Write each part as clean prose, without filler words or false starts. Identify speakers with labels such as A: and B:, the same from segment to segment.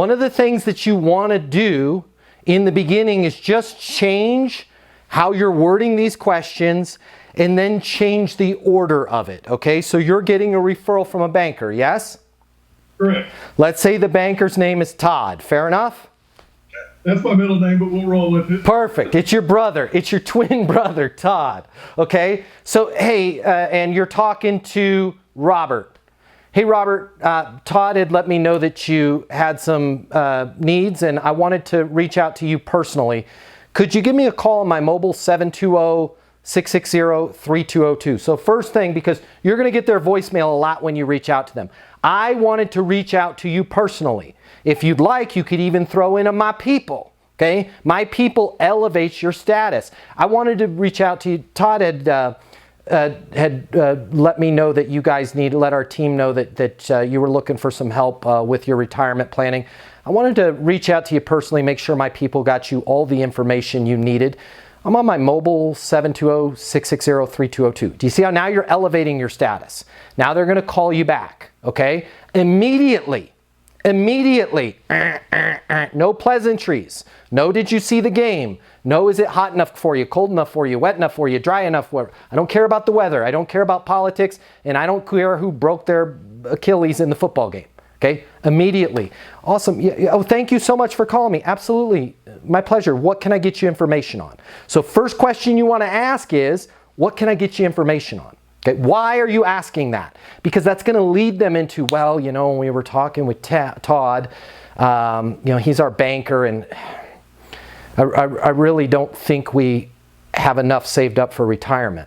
A: One of the things that you want to do in the beginning is just change how you're wording these questions and then change the order of it, okay? So you're getting a referral from a banker, yes?
B: Correct.
A: Let's say the banker's name is Todd. Fair enough?
B: That's my middle name, but we'll roll with it.
A: Perfect. It's your brother. It's your twin brother, Todd. Okay? So, hey, and you're talking to Robert. Hey, Robert, Todd had let me know that you had some needs, and I wanted to reach out to you personally. Could you give me a call on my mobile 720-660-3202? So first thing, because you're going to get their voicemail a lot when you reach out to them. I wanted to reach out to you personally. If you'd like, you could even throw in a my people. Okay? My people elevates your status. I wanted to reach out to you. Todd had let me know that you guys let our team know that you were looking for some help with your retirement planning. I wanted to reach out to you personally, make sure my people got you all the information you needed. I'm on my mobile 720-660-3202. Do you see how now you're elevating your status? Now they're going to call you back, okay? Immediately. No pleasantries. No, did you see the game? No, is it hot enough for you, cold enough for you, wet enough for you, dry enough for you? I don't care about the weather. I don't care about politics. And I don't care who broke their Achilles in the football game. Okay? Immediately. Awesome. Yeah, oh, thank you so much for calling me. Absolutely. My pleasure. What can I get you information on? So first question you want to ask is, what can I get you information on? Okay, why are you asking that? Because that's going to lead them into, well, you know, when we were talking with Todd, you know, he's our banker, and I really don't think we have enough saved up for retirement.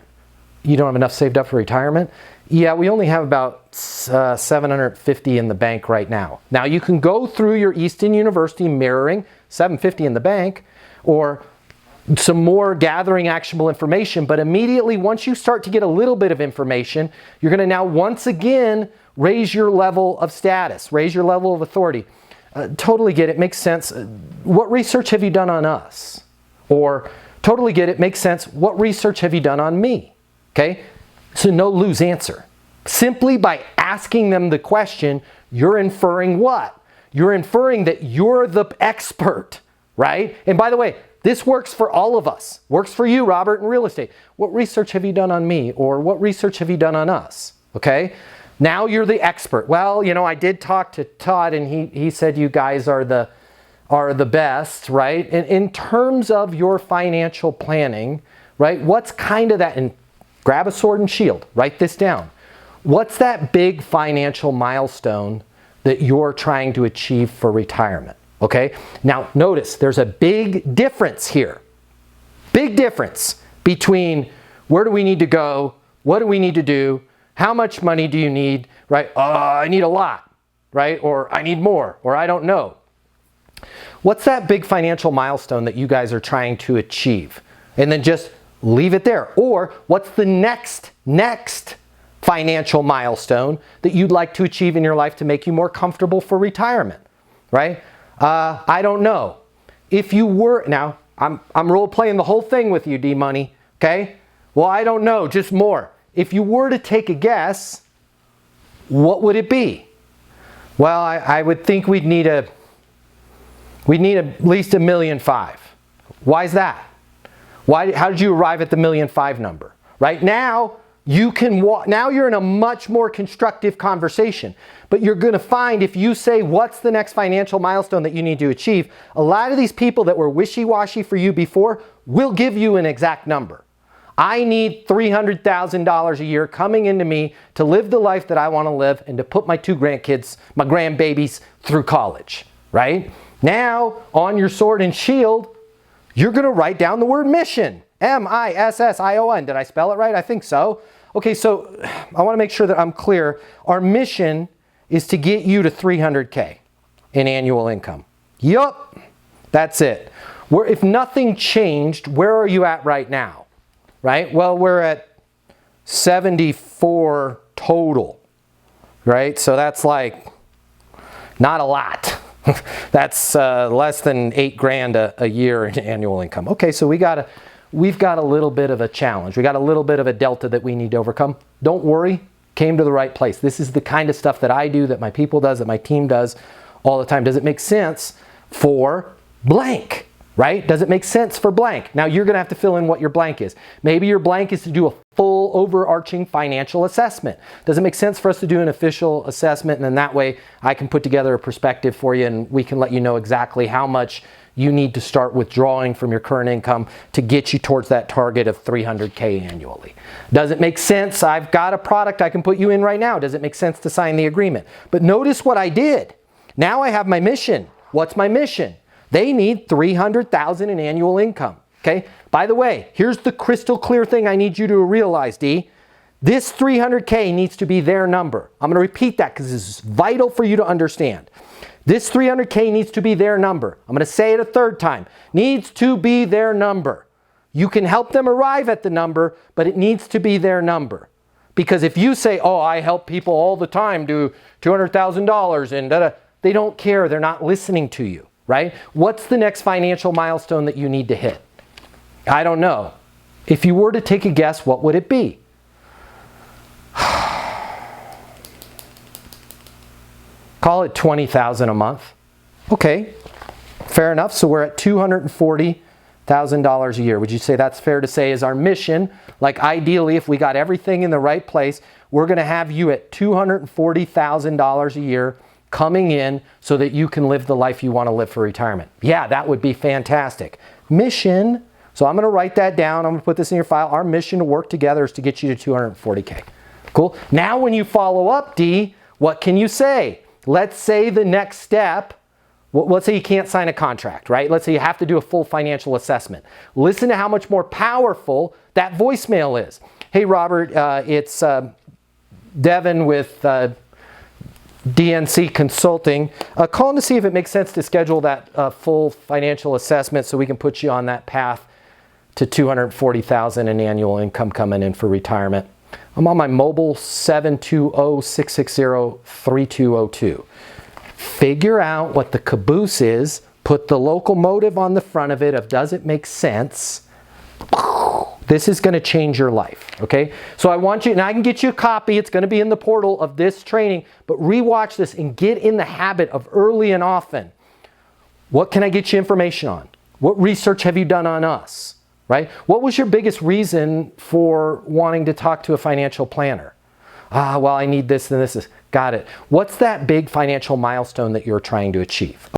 A: You don't have enough saved up for retirement? Yeah, we only have about 750 in the bank right now. Now, you can go through your Easton University mirroring 750 in the bank, or some more gathering actionable information, but immediately once you start to get a little bit of information, you're going to now once again raise your level of status, raise your level of authority. Totally get it, makes sense. What research have you done on us? Or totally get it, makes sense. What research have you done on me? Okay, so no lose answer. Simply by asking them the question, you're inferring what? You're inferring that you're the expert, right? And by the way, this works for all of us. Works for you, Robert, in real estate. What research have you done on me? Or what research have you done on us? Okay? Now you're the expert. Well, you know, I did talk to Todd, and he said you guys are the best, right? In terms of your financial planning, right? What's kind of that, and grab a sword and shield, write this down. What's that big financial milestone that you're trying to achieve for retirement? Okay, now notice there's a big difference here. Big difference between where do we need to go, what do we need to do, how much money do you need, right? I need a lot, right? Or I need more, or I don't know. What's that big financial milestone that you guys are trying to achieve? And then just leave it there. Or what's the next financial milestone that you'd like to achieve in your life to make you more comfortable for retirement, right? I don't know. If you were, now I'm role playing the whole thing with you, D-Money, okay? Well, I don't know, just more. If you were to take a guess, what would it be? Well, I would think we'd need at least $1.5 million. Why is that? How did you arrive at the $1.5 million number? Right now, now you're in a much more constructive conversation. But you're going to find if you say, what's the next financial milestone that you need to achieve? A lot of these people that were wishy-washy for you before will give you an exact number. I need $300,000 a year coming into me to live the life that I want to live and to put my 2 grandkids, my grandbabies, through college, right? Now, on your sword and shield, you're going to write down the word mission. M-I-S-S-I-O-N. Did I spell it right? I think so. Okay, so I want to make sure that I'm clear. Our mission is to get you to $300K in annual income. Yup, that's it. If nothing changed, where are you at right now? Right? Well, we're at 74 total, right? So that's like not a lot. That's less than $8,000 a year in annual income. Okay, so we've got a little bit of a challenge. We got a little bit of a delta that we need to overcome. Don't worry, came to the right place. This is the kind of stuff that I do, that my people does, that my team does all the time? Does it make sense for blank, right? Does it make sense for blank? Now you're going to have to fill in what your blank is. Maybe your blank is to do a full overarching financial assessment. Does it make sense for us to do an official assessment? And then that way I can put together a perspective for you and we can let you know exactly how much you need to start withdrawing from your current income to get you towards that target of $300K annually. Does it make sense? I've got a product I can put you in right now. Does it make sense to sign the agreement? But notice what I did. Now I have my mission. What's my mission? They need $300,000 in annual income. Okay. By the way, here's the crystal clear thing I need you to realize, D. This 300K needs to be their number. I'm going to repeat that because this is vital for you to understand. This 300K needs to be their number. I'm going to say it a third time. Needs to be their number. You can help them arrive at the number, but it needs to be their number. Because if you say, oh, I help people all the time do $200,000 and da-da, they don't care. They're not listening to you, right? What's the next financial milestone that you need to hit? I don't know. If you were to take a guess, what would it be? Call it $20,000 a month. Okay, fair enough. So we're at $240,000 a year. Would you say that's fair to say is our mission? Like ideally, if we got everything in the right place, we're going to have you at $240,000 a year coming in so that you can live the life you want to live for retirement. Yeah, that would be fantastic. Mission. So I'm going to write that down. I'm going to put this in your file. Our mission to work together is to get you to $240K. Cool. Now when you follow up, D, what can you say? Let's say the next step, let's say you can't sign a contract, right? Let's say you have to do a full financial assessment. Listen to how much more powerful that voicemail is. Hey, Robert, it's Devin with DNC Consulting. Calling to see if it makes sense to schedule that full financial assessment so we can put you on that path to $240,000 in annual income coming in for retirement. I'm on my mobile 720-660-3202. Figure out what the caboose is, put the locomotive on the front of it of does it make sense? This is going to change your life, okay? So I want you, and I can get you a copy, it's going to be in the portal of this training, but rewatch this and get in the habit of early and often. What can I get you information on? What research have you done on us? Right? What was your biggest reason for wanting to talk to a financial planner? Well, I need this and this. Got it. What's that big financial milestone that you're trying to achieve?